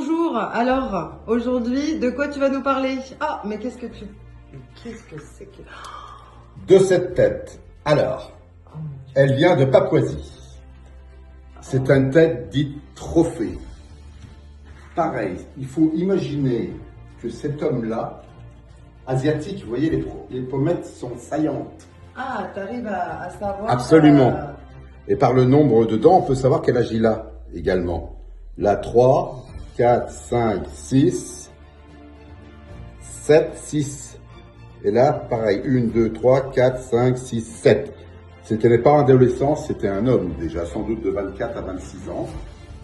bonjour. Alors, aujourd'hui, de quoi tu vas nous parler? Ah, mais qu'est-ce que c'est que... De cette tête. Alors, Oh, mon Dieu. elle vient de Papouasie. C'est une tête dite trophée. Pareil, il faut imaginer que cet homme-là, asiatique, vous voyez, les pommettes sont saillantes. Ah, t'arrives à savoir... Absolument. Et par le nombre de dents, on peut savoir quel âge il a également. Là, 3, 4, 5, 6, 7, 6. Et là, pareil, 1, 2, 3, 4, 5, 6, 7. C'était pas un adolescent, c'était un homme déjà, sans doute de 24 à 26 ans.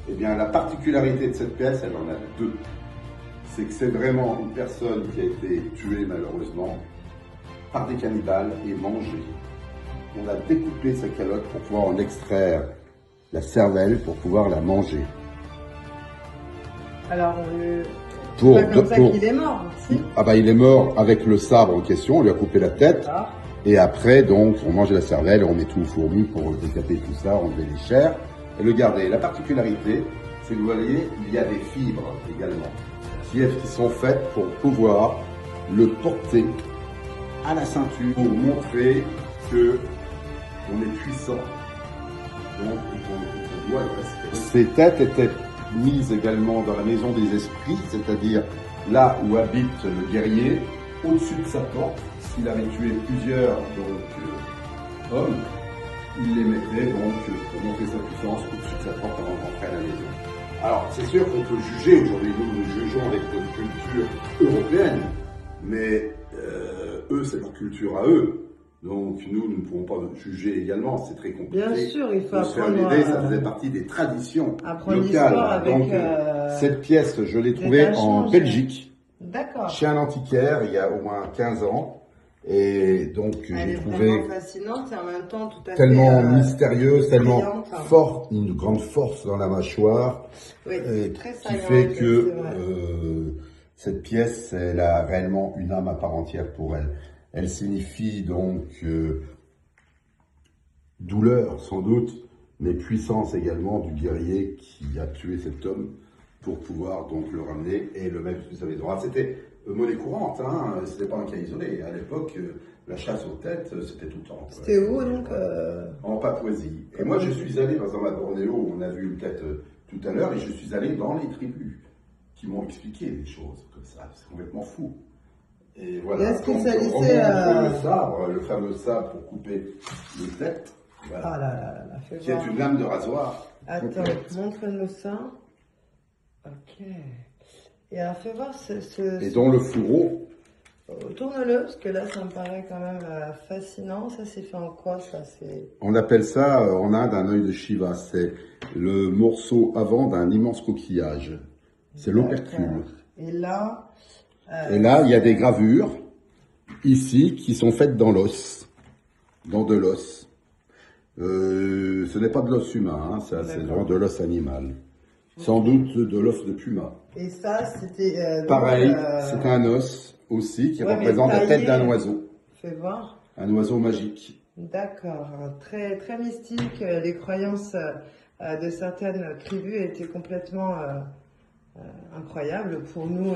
Eh bien, la particularité de cette pièce, elle en a deux. C'est que c'est vraiment une personne qui a été tuée malheureusement par des cannibales et mangée. On a découpé sa calotte pour pouvoir en extraire la cervelle, pour pouvoir la manger. Alors, c'est pas comme ça qu'il est mort, si? Ah bah il est mort avec le sabre en question, on lui a coupé la tête. Ah. Et après, donc, on mange la cervelle, on met tout au fourmi pour décaper tout ça, enlever les chairs et le garder. La particularité, c'est que vous voyez, il y a des fibres également, qui sont faites pour pouvoir le porter à la ceinture, pour montrer que on est puissant. Donc, on doit le respecter. Ces têtes étaient mises également dans la maison des esprits, c'est-à-dire là où habite le guerrier, au-dessus de sa porte. S'il avait tué plusieurs hommes, il les mettait donc pour montrer sa puissance au-dessus de sa porte avant de rentrer à la maison. Alors, c'est sûr qu'on peut juger aujourd'hui, nous jugeons avec notre culture européenne, mais eux, c'est leur culture à eux. Donc, nous ne pouvons pas juger également, c'est très compliqué. Bien sûr, il faut apprendre. Ça faisait partie des traditions locales. Avec, donc, cette pièce, je l'ai trouvée en Belgique, chez un antiquaire, il y a au moins 15 ans. Et donc, j'ai trouvé vraiment fascinante et en même temps tout à tellement fait, mystérieuse, tellement forte, une grande force dans la mâchoire, oui, très qui fait que cette pièce, elle a réellement une âme à part entière pour elle. Elle signifie donc douleur, sans doute, mais puissance également du guerrier qui a tué cet homme pour pouvoir donc le ramener et le mettre sur sa maison. C'était monnaie courante, hein, c'était pas un cas isolé. À l'époque, la chasse aux têtes, c'était tout le temps. C'était où donc En Papouasie. Et moi, je suis allé, par exemple à Bornéo, on a vu une tête tout à l'heure, et je suis allé dans les tribus qui m'ont expliqué des choses comme ça. C'est complètement fou. Et voilà. Est-ce que donc, ça laissait le fameux sabre pour couper les têtes. Voilà. Ah là, fais qui voir. est une lame de rasoir. Attends, montre-nous ça. Ok. Et alors, fais voir Et dont le fourreau. Tourne-le, parce que là, ça me paraît quand même fascinant. Ça, c'est fait en quoi, ça? On appelle ça, en Inde, un œil de Shiva. C'est le morceau avant d'un immense coquillage. C'est l'opercule. Et là, il y a des gravures, ici, qui sont faites dans l'os. Dans de l'os. Ce n'est pas de l'os humain, hein, ça, c'est vraiment de l'os animal. Sans doute de l'os de puma. Et ça, c'était... pareil, c'est un os aussi qui représente la tête d'un oiseau. Fais voir. Un oiseau magique. D'accord, très, très mystique. Les croyances de certaines tribus étaient complètement incroyables pour nous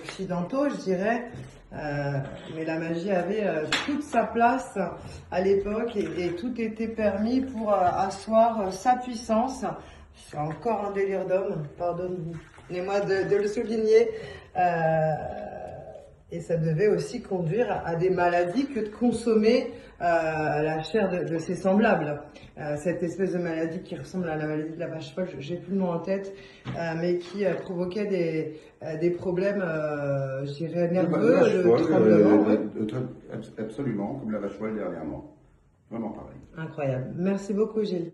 occidentaux, je dirais. Mais la magie avait toute sa place à l'époque et tout était permis pour asseoir sa puissance. C'est encore un délire d'homme, pardonnez-moi de le souligner. Et ça devait aussi conduire à des maladies que de consommer la chair de ses semblables. Cette espèce de maladie qui ressemble à la maladie de la vache folle, j'ai plus le nom en tête, mais qui provoquait des problèmes, je dirais, nerveux, de tremblement. Absolument, comme la vache folle dernièrement. Vraiment pareil. Incroyable. Merci beaucoup, Gilles.